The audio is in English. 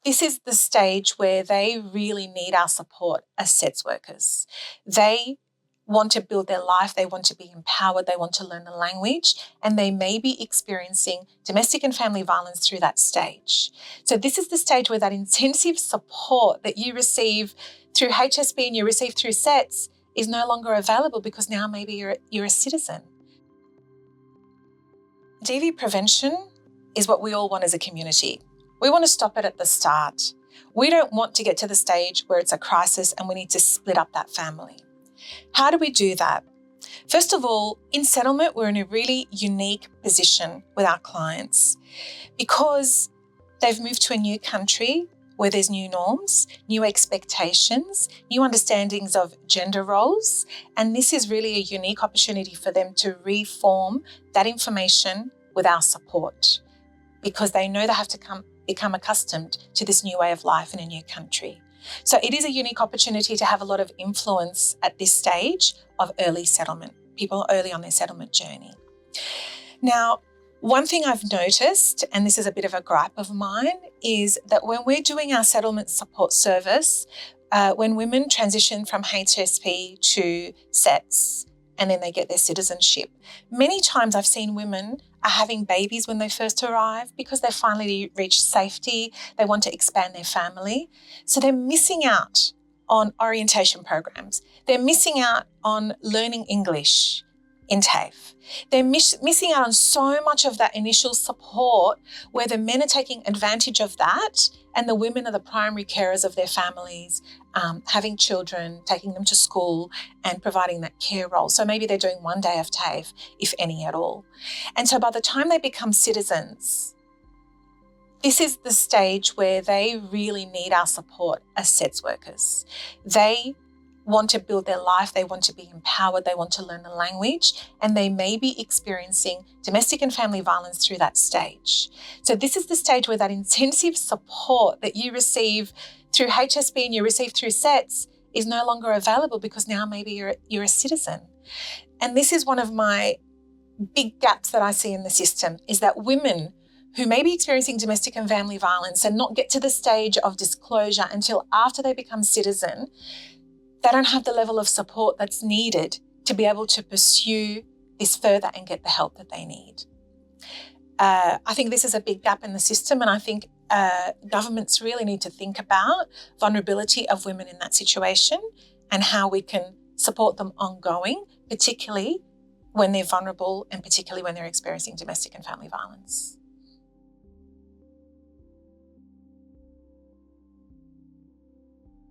This is the stage where they really need our support as sex workers. They want to build their life, they want to be empowered, they want to learn the language, and they may be experiencing domestic and family violence through that stage. So this is the stage where that intensive support that you receive through HSP and you receive through SETS is no longer available because now maybe you're a citizen. DFV Prevention is what we all want as a community. We want to stop it at the start. We don't want to get to the stage where it's a crisis and we need to split up that family. How do we do that? First of all, in settlement, we're in a really unique position with our clients because they've moved to a new country where there's new norms, new expectations, new understandings of gender roles, and this is really a unique opportunity for them to reform that information with our support because they know they have to become accustomed to this new way of life in a new country. So it is a unique opportunity to have a lot of influence at this stage of early settlement, people early on their settlement journey. Now, one thing I've noticed, and this is a bit of a gripe of mine, is that when we're doing our settlement support service, when women transition from HSP to SETS and then they get their citizenship, many times I've seen women are having babies when they first arrive because they finally reached safety, they want to expand their family. So they're missing out on orientation programs. They're missing out on learning English in TAFE. They're missing out on so much of that initial support where the men are taking advantage of that and the women are the primary carers of their families, having children, taking them to school and providing that care role. So maybe they're doing one day of TAFE, if any at all. And so by the time they become citizens, this is the stage where they really need our support as sex workers. They want to build their life, they want to be empowered, they want to learn the language, and they may be experiencing domestic and family violence through that stage. So this is the stage where that intensive support that you receive through HSP and you receive through SETS is no longer available because now maybe you're a citizen. And this is one of my big gaps that I see in the system, is that women who may be experiencing domestic and family violence and not get to the stage of disclosure until after they become citizen, they don't have the level of support that's needed to be able to pursue this further and get the help that they need. I think this is a big gap in the system, and I think governments really need to think about vulnerability of women in that situation and how we can support them ongoing, particularly when they're vulnerable and particularly when they're experiencing domestic and family violence.